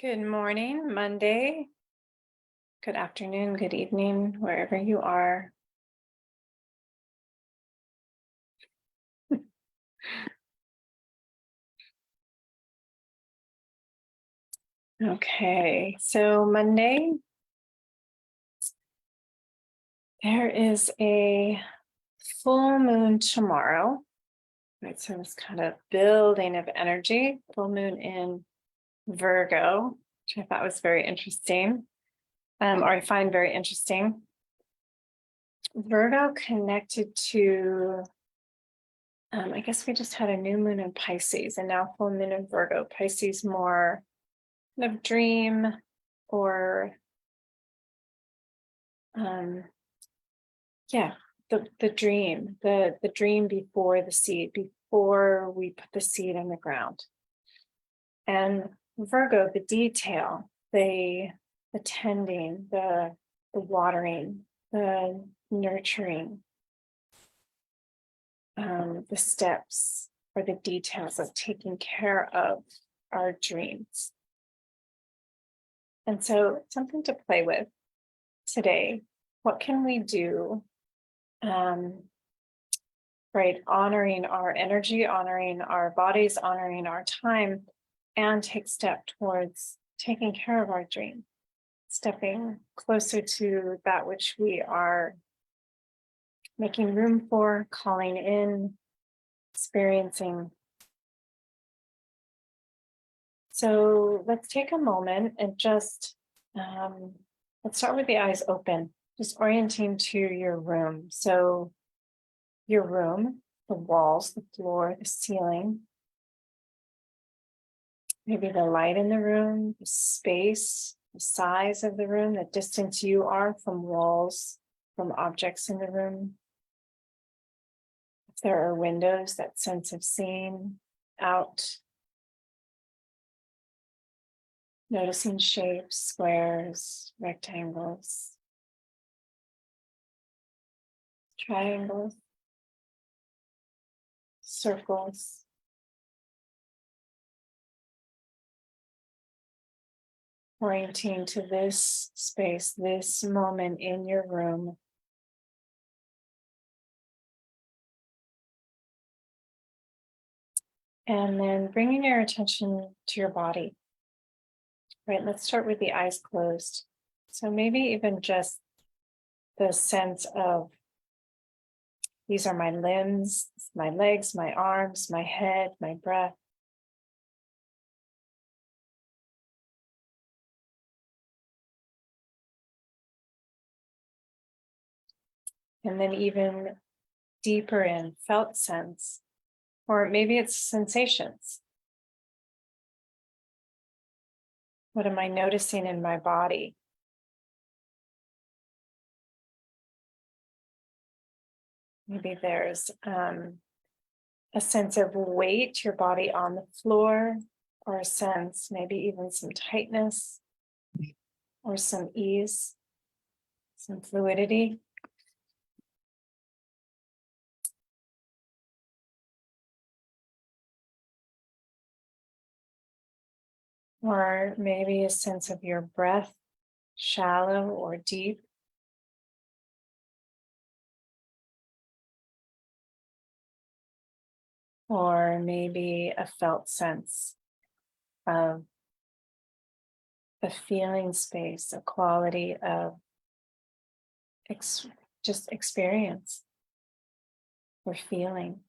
Good morning, Monday. Good afternoon, good evening, wherever you are. Okay, so Monday, there is a full moon tomorrow. Right, so this kind of building of energy, full moon in Virgo, which I thought was very interesting, or I find very interesting. Virgo connected to, I guess we just had a new moon in Pisces and now full moon in Virgo. Pisces more kind of dream or the dream, the dream before the seed, before we put the seed in the ground. And Virgo, the detail, the tending, the watering, the nurturing, the steps or the details of taking care of our dreams. And so something to play with today. What can we do? Right, honoring our energy, honoring our bodies, honoring our time, and take step towards taking care of our dream, stepping closer to that which we are making room for, calling in, experiencing. So let's take a moment and just let's start with the eyes open, just orienting to your room. So your room, the walls, the floor, the ceiling, maybe the light in the room, the space, the size of the room, the distance you are from walls, from objects in the room. If there are windows, that sense of seeing out, noticing shapes, squares, rectangles, triangles, circles. Orienting to this space, this moment in your room. And then bringing your attention to your body. Right, let's start with the eyes closed. So maybe even just the sense of these are my limbs, my legs, my arms, my head, my breath. And then even deeper in felt sense, or maybe it's sensations. What am I noticing in my body? Maybe there's a sense of weight, your body on the floor, or a sense, maybe even some tightness, or some ease, some fluidity. Or maybe a sense of your breath, shallow or deep. Or maybe a felt sense of a feeling space, a quality of just experience or feeling.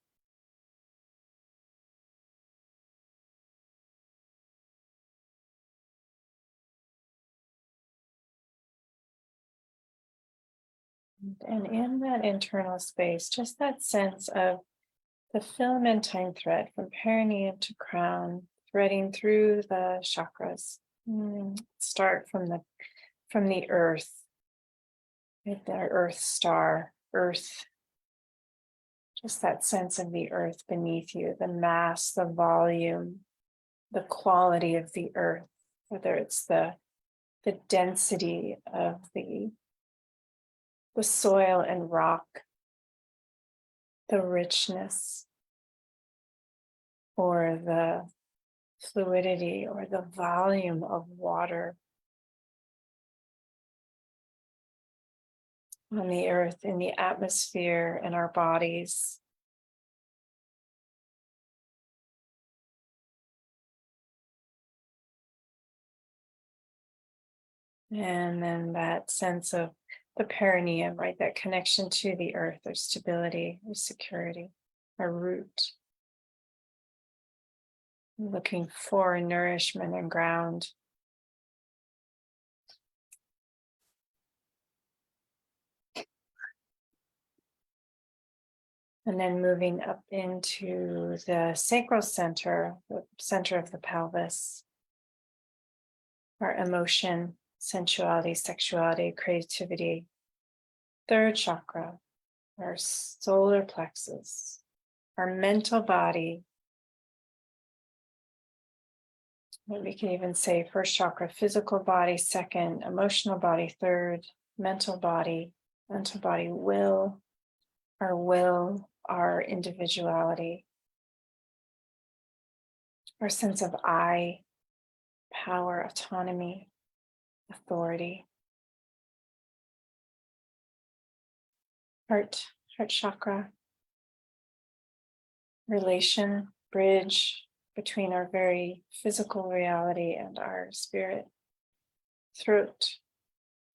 And in that internal space, just that sense of the filamentine thread from perineum to crown, threading through the chakras. Start from the earth, the earth star, earth. Just that sense of the earth beneath you, the mass, the volume, the quality of the earth, whether it's the density of the soil and rock, the richness, or the fluidity or the volume of water on the earth, in the atmosphere, in our bodies. And then that sense of the perineum, right? That connection to the earth, or stability, or security, our root. Looking for nourishment and ground. And then moving up into the sacral center, the center of the pelvis, our emotion, sensuality, sexuality, creativity. Third chakra, our solar plexus, our mental body. We can even say first chakra, physical body, second, emotional body, third, mental body, will, our individuality, our sense of I, power, autonomy, authority. Heart chakra, relation, bridge between our very physical reality and our spirit. Throat,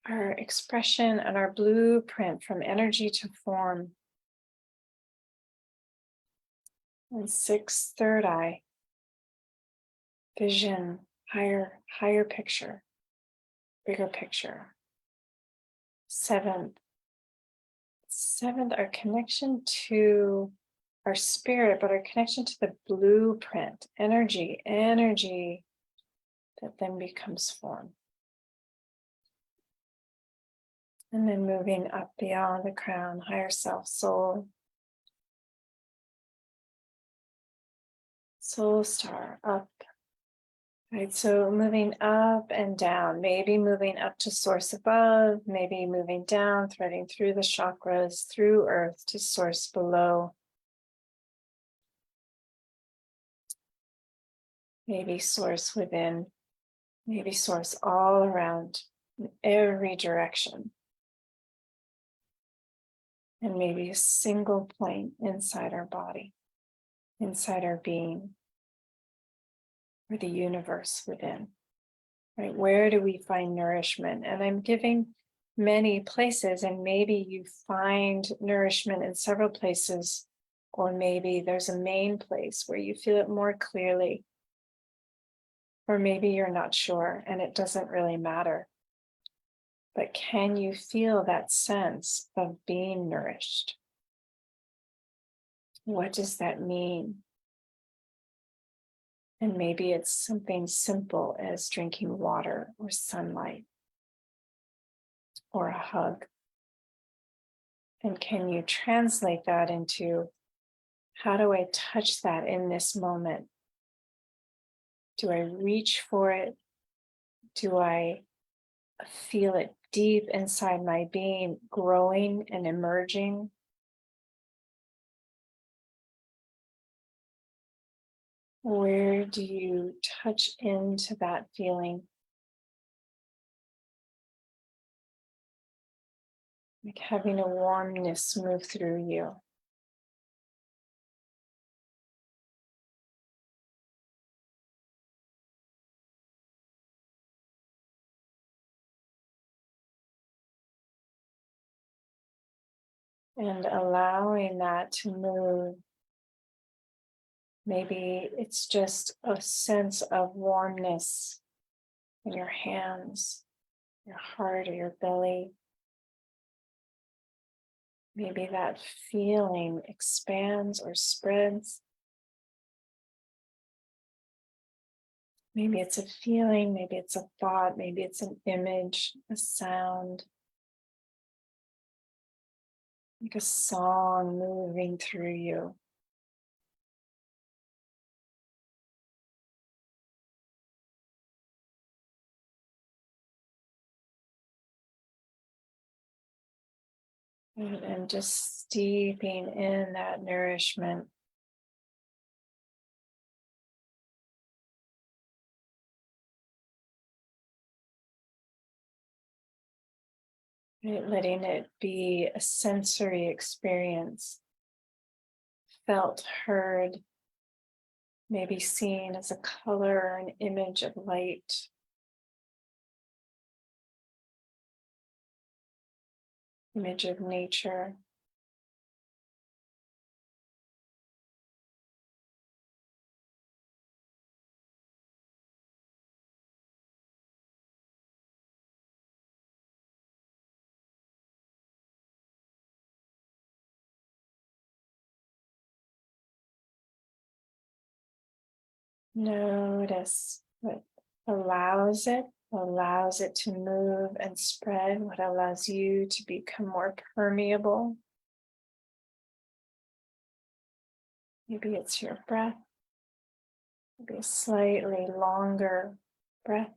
our expression and our blueprint from energy to form. And sixth, third eye, vision, higher picture, bigger picture. Seventh, our connection to our spirit, but our connection to the blueprint, energy that then becomes form. And then moving up beyond the crown, higher self, soul star, up. Right, so moving up and down, maybe moving up to source above, maybe moving down, threading through the chakras, through earth to source below. Maybe source within, maybe source all around, in every direction. And maybe a single point inside our body, inside our being, or the universe within. Right? Where do we find nourishment? And I'm giving many places, and maybe you find nourishment in several places, or maybe there's a main place where you feel it more clearly, or maybe you're not sure and it doesn't really matter. But can you feel that sense of being nourished? What does that mean? And maybe it's something simple as drinking water or sunlight or a hug. And can you translate that into, how do I touch that in this moment? Do I reach for it? Do I feel it deep inside my being, growing and emerging? Where do you touch into that feeling? Like having a warmness move through you. And allowing that to move. Maybe it's just a sense of warmness in your hands, your heart, or your belly. Maybe that feeling expands or spreads. Maybe it's a feeling, maybe it's a thought, maybe it's an image, a sound, like a song moving through you. And just steeping in that nourishment. right? Letting it be a sensory experience, felt, heard, maybe seen as a color or an image of light. Image of nature. Notice what allows it to move and spread, what allows you to become more permeable. Maybe it's your breath, maybe a slightly longer breath.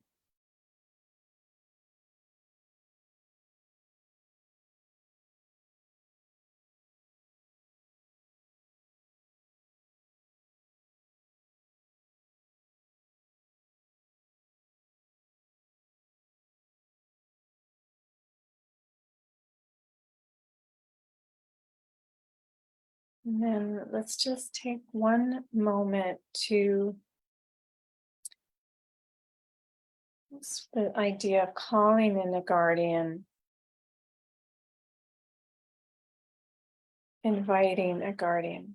And then let's just take one moment to the idea of calling in a guardian, inviting a guardian,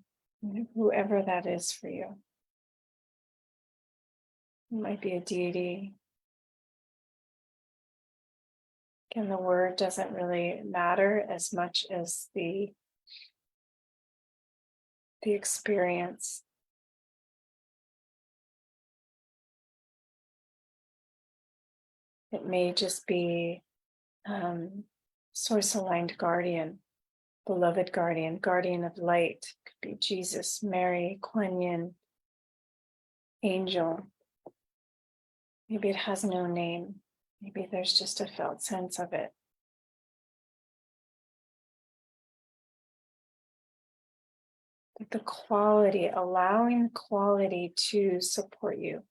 whoever that is for you. It might be a deity. Again, the word doesn't really matter as much as the experience. It may just be source aligned guardian, beloved guardian, guardian of light. Could be Jesus, Mary, Kuan Yin, angel. Maybe it has no name. Maybe there's just a felt sense of it. But the quality, allowing the quality to support you,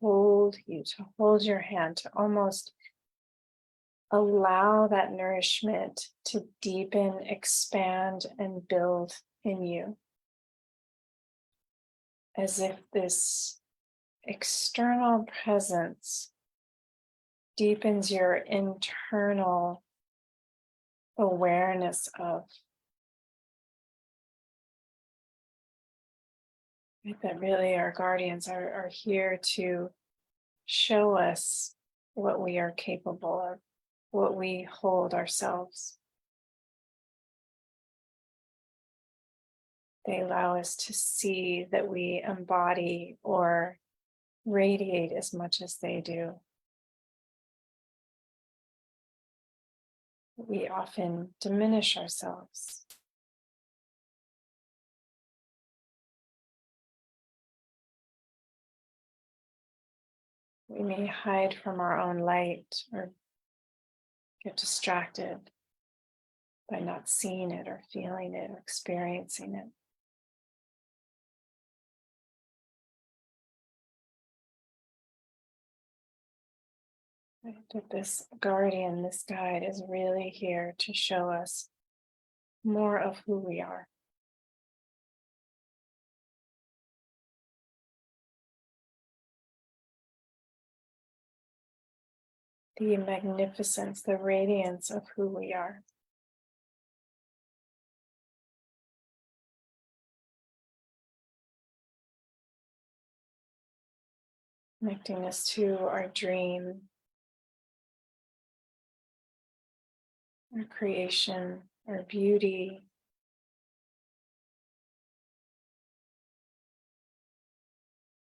to hold your hand, to almost allow that nourishment to deepen, expand, and build in you. As if this external presence deepens your internal awareness of that really our guardians are here to show us what we are capable of, what we hold ourselves. They allow us to see that we embody or radiate as much as they do. We often diminish ourselves. We may hide from our own light or get distracted by not seeing it or feeling it or experiencing it. Right? That this guardian, this guide is really here to show us more of who we are. The magnificence, the radiance of who we are. Connecting us to our dream, our creation, our beauty.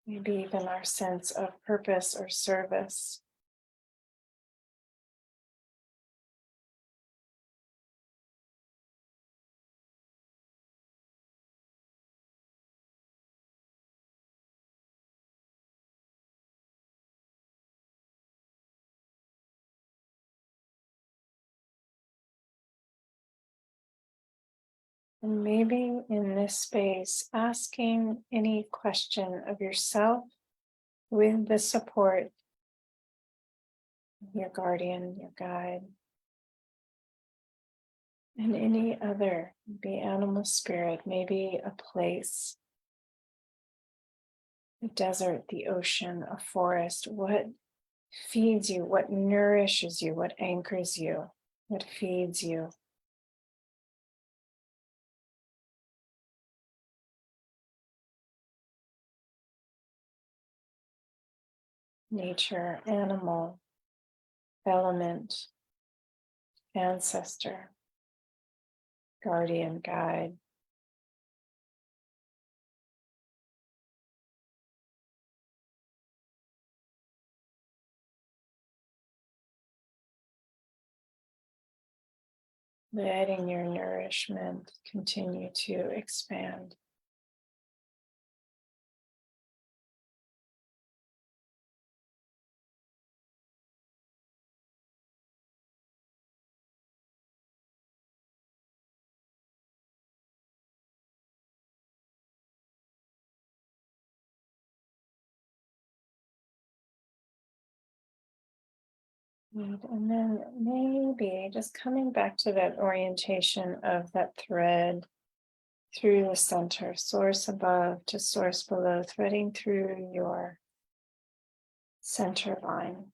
Maybe even our sense of purpose or service. And maybe in this space, asking any question of yourself with the support of your guardian, your guide. And any other, maybe animal spirit, maybe a place, the desert, the ocean, a forest. What feeds you? What nourishes you? What anchors you? What feeds you? Nature, animal, element, ancestor, guardian, guide. Letting your nourishment continue to expand. And then maybe just coming back to that orientation of that thread through the center, source above to source below, threading through your center line.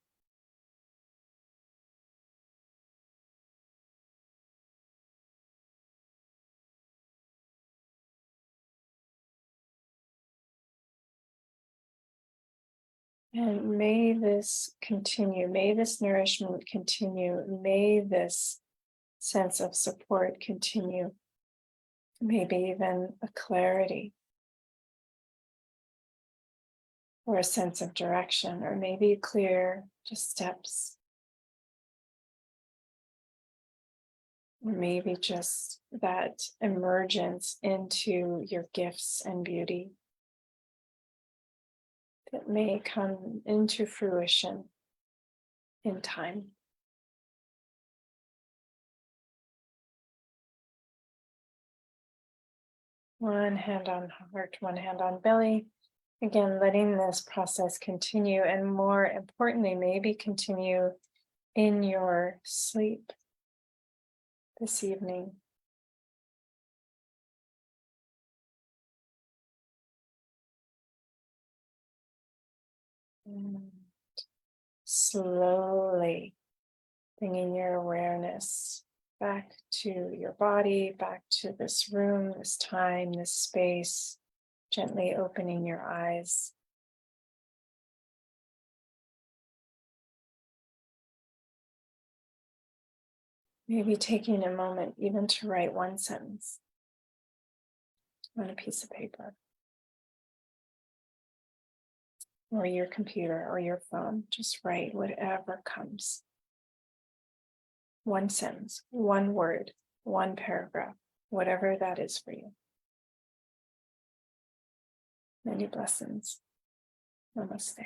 And may this continue, may this nourishment continue, may this sense of support continue, maybe even a clarity or a sense of direction, or maybe clear just steps, or maybe just that emergence into your gifts and beauty that may come into fruition in time. One hand on heart, one hand on belly. Again, letting this process continue, and more importantly, maybe continue in your sleep this evening. And slowly bringing your awareness back to your body, back to this room, this time, this space, gently opening your eyes. Maybe taking a moment even to write one sentence on a piece of paper, or your computer or your phone. Just write whatever comes. One sentence, one word, one paragraph, whatever that is for you. Many blessings. Namaste.